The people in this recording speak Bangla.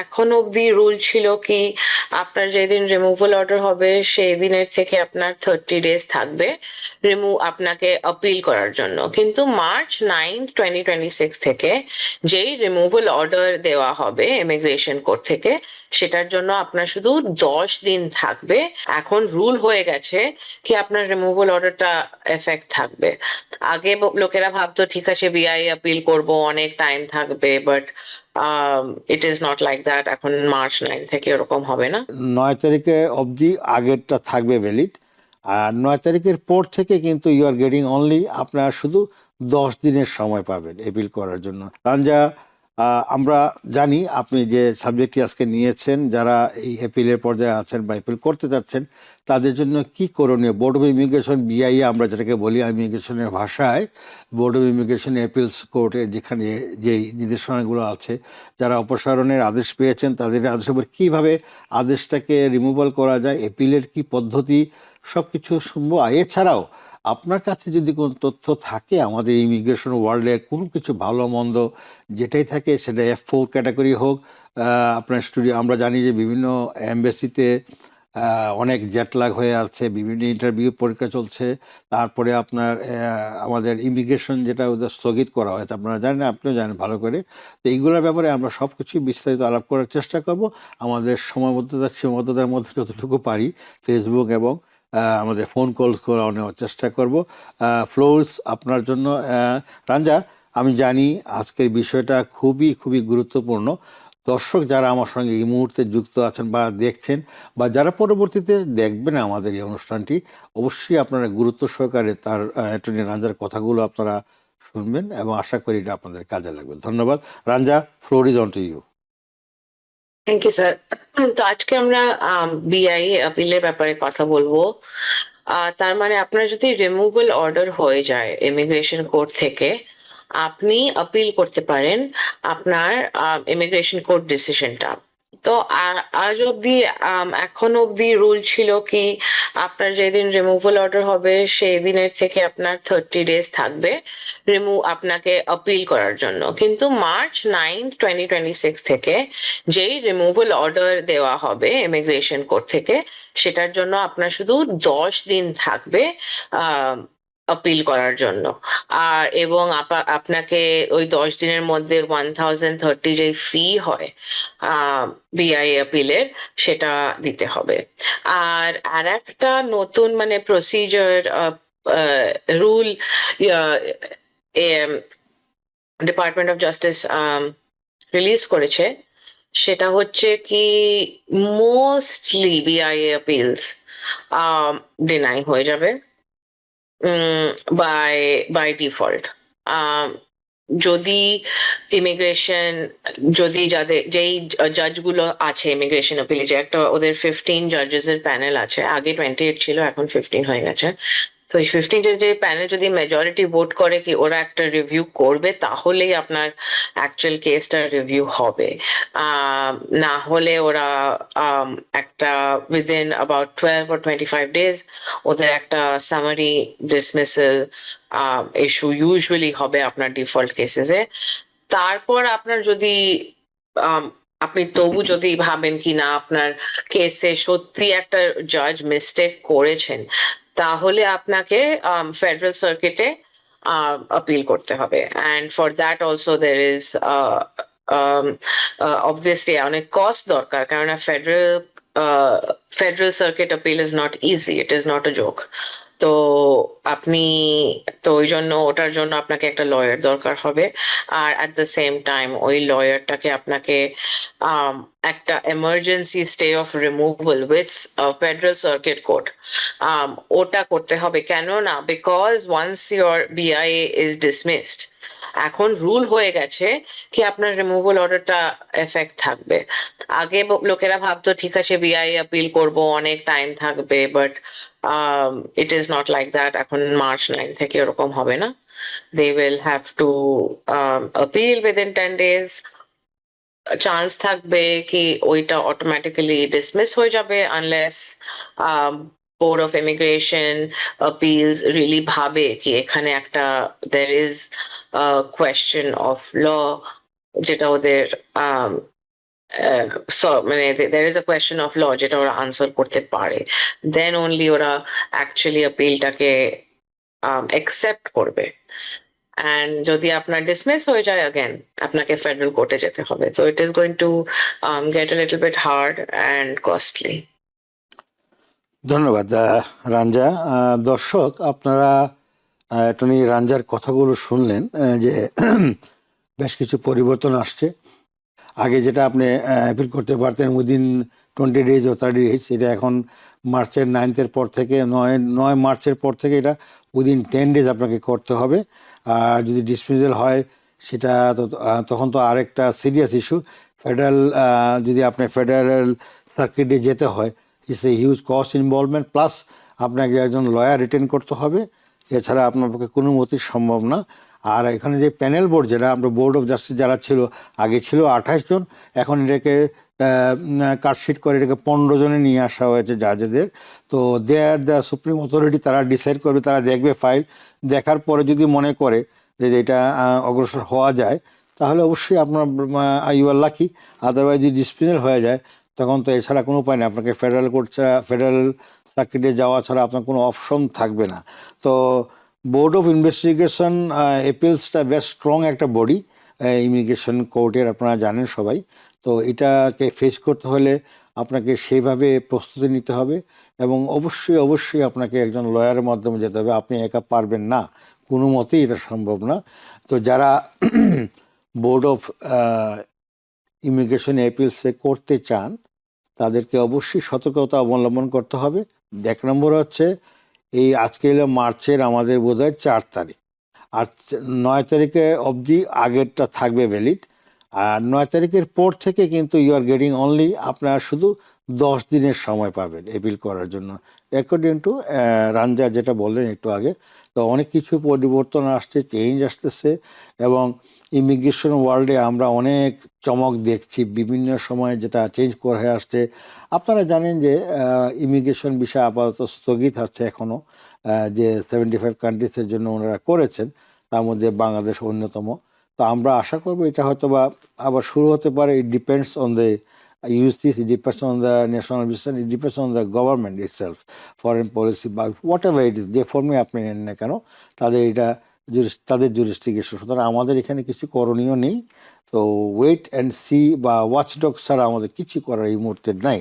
এখন অবধি রুল ছিল কি আপনার যেদিন রিমুভাল অর্ডার হবে সেই দিনের থেকে আপনার 30 days থাকবে আপনাকে আপিল করার জন্য। কিন্তু March 9, 2026 থেকে যেই রিমুভাল অর্ডার দেওয়া হবে ইমিগ্রেশন কোর্ট থেকে, সেটার জন্য আপনার শুধু 10 দিন থাকবে। এখন রুল হয়ে গেছে কি আপনার রিমুভাল অর্ডারটা এফেক্ট থাকবে। আগে লোকেরা ভাবতো ঠিক আছে বিআই আপিল করব, অনেক টাইম থাকবে, but it is not like that. এখন March 9 থেকে এরকম হবে না। 9 তারিখে অবধি আগেরটা থাকবে ভ্যালিড, আর 9 তারিখের পর থেকে কিন্তু ইউ আর গেটিং অনলি আপনার শুধু 10 দিনের সময় পাবেন এপিল করার জন্য। রাঞ্জা, আমরা জানি আপনি যে সাবজেক্টটি আজকে নিয়েছেন, যারা এই এপিলের পর্যায়ে আছেন বা এপিল করতে যাচ্ছেন তাদের জন্য কি করণীয়। বোর্ড অফ ইমিগ্রেশন, বিআইএ আমরা যেটাকে বলি ইমিগ্রেশনের ভাষায়, বোর্ড অফ ইমিগ্রেশন অ্যাপিলস কোর্টে যেখানে যেই নির্দেশনাগুলো আছে, যারা অপসারণের আদেশ পেয়েছেন তাদের আদেশের উপর কীভাবে আদেশটাকে রিমুভাল করা যায়, এপিলের কি পদ্ধতি, সব কিছু শুনবো। এছাড়াও আপনার কাছে যদি কোনো তথ্য থাকে আমাদের ইমিগ্রেশন ওয়ার্ল্ডে কোনো কিছু ভালো মন্দ যেটাই থাকে, সেটা F4 ক্যাটাগরি হোক, আপনার স্টুডিও আমরা জানি যে বিভিন্ন এমবেসিতে অনেক জেটলাগ হয়ে আছে, বিভিন্ন ইন্টারভিউ পরীক্ষা চলছে, তারপরে আপনার আমাদের ইমিগ্রেশন যেটা ওদের স্থগিত করা হয়েছে আপনারা জানেন, আপনিও জানেন ভালো করে। তো এইগুলোর ব্যাপারে আমরা সব কিছুই বিস্তারিত আলাপ করার চেষ্টা করব আমাদের সময়বদ্ধতার সীমাবদ্ধতার মধ্যে যতটুকু পারি, ফেসবুক এবং আমাদের ফোন কলস করে নেওয়ার চেষ্টা করব। ফ্লোর্স আপনার জন্য। রাঞ্জা, আমি জানি আজকের বিষয়টা খুবই খুবই গুরুত্বপূর্ণ। দর্শক যারা আমার সঙ্গে এই মুহূর্তে যুক্ত আছেন বা দেখছেন, বা যারা পরবর্তীতে দেখবেন আমাদের এই অনুষ্ঠানটি, অবশ্যই আপনারা গুরুত্ব সহকারে তার অ্যাটর্নি রাঞ্জার কথাগুলো আপনারা শুনবেন এবং আশা করি এটা আপনাদের কাজে লাগবে। ধন্যবাদ। Ranja, floor is on to you. Thank you sir. তো আজকে আমরা বিআই আপিলের ব্যাপারে কথা বলবো। তার মানে আপনার যদি রিমুভাল অর্ডার হয়ে যায় ইমিগ্রেশন কোর্ট থেকে, আপনি আপিল করতে পারেন আপনার ইমিগ্রেশন কোর্ট ডিসিশনটা। তো আজ অব্দি এখন অব্দি রুল ছিল কি আপনার যেদিন রিমুভাল অর্ডার হবে সেই দিনের থেকে আপনার 30 days থাকবে আপনাকে আপিল করার জন্য। কিন্তু March 9, 2026 থেকে যেই রিমুভাল অর্ডার দেওয়া হবে ইমিগ্রেশন কোর্ট থেকে, সেটার জন্য আপনার শুধু 10 দিন থাকবে আপিল করার জন্য। আর এবং আপনাকে ওই 10 দিনের মধ্যে 1030 যে ফি হয় বিআই আপিলের, সেটা দিতে হবে। আর একটা নতুন মানে procedure rule department of justice release করেছে, সেটা হচ্ছে কি মোস্টলি বিআইএ আপিলস ডিনাই হয়ে যাবে বাই বাই ডিফল্ট। যদি ইমিগ্রেশন যদি যেই জাজগুলো আছে ইমিগ্রেশন আপিলে, যে একটা ওদের 15 জাজেসের প্যানেল আছে, আগে 28 ছিল এখন 15 হয়ে গেছে। তো এই 15 যে প্যানেল যদি মেজরিটি ভোট করে কি ওরা একটা রিভিউ করবে, তাহলেই আপনার অ্যাকচুয়াল কেসটা রিভিউ হবে। না হলে ওরা একটা উইদিন অ্যাবাউট 12 or 25 days ওদের একটা সামারি ডিসমিসাল ইস্যু ইউজুয়ালি হবে আপনার ডিফল্ট কেসেসে। তারপর আপনার যদি আপনি তবু যদি ভাবেন কি না আপনার কেসে সত্যি একটা জাজ মিস্টেক করেছেন, তাহলে আপনাকে ফেডারেল সার্কিটে আপিল করতে হবে। And for that also there is obviously অনেক কস্ট দরকার, কারণ federal circuit appeal is not easy, it is not a joke. তো আপনি তো ওই জন্য ওটার জন্য আপনাকে একটা লয়ার দরকার হবে। আর অ্যাট দ্য সেম টাইম ওই লয়ারটাকে আপনাকে একটা emergency stay of removal with federal circuit court ওটা করতে হবে। কেন না, because once your BIA is dismissed, এখন রুল হয়ে গেছে কি আপনার রিমুভাল অর্ডারটা এফেক্ট থাকবে। আগে লোকেরা ভাবতো ঠিক আছে বিআই আপিল করব, অনেক টাইম থাকবে, but it is not like that. এখন March 9 থেকে এরকম হবে না। They will have to appeal within 10 days। Chance থাকবে কি ওইটা অটোমেটিক্যালি ডিসমিস হয়ে যাবে unless board of immigration appeals রিলি ভাবে কি এখানে একটা there is question of law, যেটা ওদের so মানে there is a question of law যেটা ওরা আনসার করতে পারে, then only ওরা actually appealটাকে accept করবে। and যদি আপনার dismiss হয়ে যায় again আপনাকে ফেডারেল কোর্টে যেতে হবে, so it is going to get a little bit hard and costly. ধন্যবাদ রাঞ্জা। দর্শক, আপনারা অ্যাটর্নি রাঞ্জার কথাগুলো শুনলেন যে বেশ কিছু পরিবর্তন আসছে। আগে যেটা আপনি অ্যাপিল করতে পারতেন উইদিন 20 days ও 30 days, এটা এখন মার্চের 9th পর থেকে 9 মার্চের পর থেকে এটা উইদিন 10 days আপনাকে করতে হবে। আর যদি ডিসমিসাল হয় সেটা তো তখন তো আরেকটা সিরিয়াস ইস্যু। ফেডারেল যদি আপনি ফেডারেল সার্কিটে যেতে হয়, it's a huge cost involvement, plus আপনাকে একজন লয়ার রিটেন করতে হবে, এছাড়া আপনার পক্ষে কোনো মতেই সম্ভব না। আর এখানে যে প্যানেল বোর্ড, যেটা আমরা বোর্ড অফ জাস্টিস যারা ছিল, আগে ছিল 28 জন, এখন এটাকে কাটশিট করে এটাকে 15 জনে নিয়ে আসা হয়েছে জাজেদের। তো দে আর দ্য সুপ্রিম অথরিটি, তারা ডিসাইড করবে, তারা দেখবে ফাইল, দেখার পরে যদি মনে করে যে এটা অগ্রসর হওয়া যায় তাহলে অবশ্যই আপনার ইউ আর লাকি। আদারওয়াইজ যদি ডিসমিসাল হয়ে যায় তখন তো এছাড়া কোনো উপায় নেই, আপনাকে ফেডারেল কোর্ট ফেডারেল সার্কিটে যাওয়া ছাড়া আপনার কোনো অপশন থাকবে না। তো বোর্ড অফ ইনভেস্টিগেশন অ্যাপিলসটা বেশ স্ট্রং একটা বডি ইমিগ্রেশন কোর্টের, আপনারা জানেন সবাই। তো এটাকে ফেস করতে হলে আপনাকে সেইভাবে প্রস্তুতি নিতে হবে এবং অবশ্যই অবশ্যই আপনাকে একজন লয়ারের মাধ্যমে যেতে হবে। আপনি একা পারবেন না, কোনো মতেই এটা সম্ভব না। তো যারা বোর্ড অফ ইমিগ্রেশন অ্যাপিলসে করতে চান তাদেরকে অবশ্যই সতর্কতা অবলম্বন করতে হবে। 1 নম্বর হচ্ছে এই আজকে হলো মার্চের আমাদের বোধহয় 4 তারিখ, আর 9 তারিখে অবধি আগেরটা থাকবে ভ্যালিড। আর 9 তারিখের পর থেকে কিন্তু ইউ আর গেটিং অনলি, আপনারা শুধু 10 দিনের সময় পাবেন অ্যাপিল করার জন্য, অ্যাকর্ডিং টু রাঞ্জা যেটা বললেন একটু আগে। তো অনেক কিছু পরিবর্তন আসছে, চেঞ্জ আসতেছে, এবং ইমিগ্রেশন ওয়ার্ল্ডে আমরা অনেক চমক দেখছি বিভিন্ন সময়, যেটা চেঞ্জ করে আসছে। আপনারা জানেন যে ইমিগ্রেশন বিষয় আপাতত স্থগিত আছে এখনও, যে 75 কান্ট্রিজের জন্য ওনারা করেছেন, তার মধ্যে বাংলাদেশ অন্যতম। তো আমরা আশা করবো এটা হয়তো বা আবার শুরু হতে পারে। It depends on the USC, it depends on the national vision, it depends on the government itself, foreign policy বা হোয়াট এভার ইট ইজ, যে ফর্মে আপনি নেন না কেন, তাদের এটা তাদের জুরিস্টিকেশন। সুতরাং আমাদের এখানে কিছু করণীয় নেই। তো ওয়েট অ্যান্ড সি বা ওয়াচডগ ছাড়া আমাদের কিছু করার এই মুহূর্তে নাই।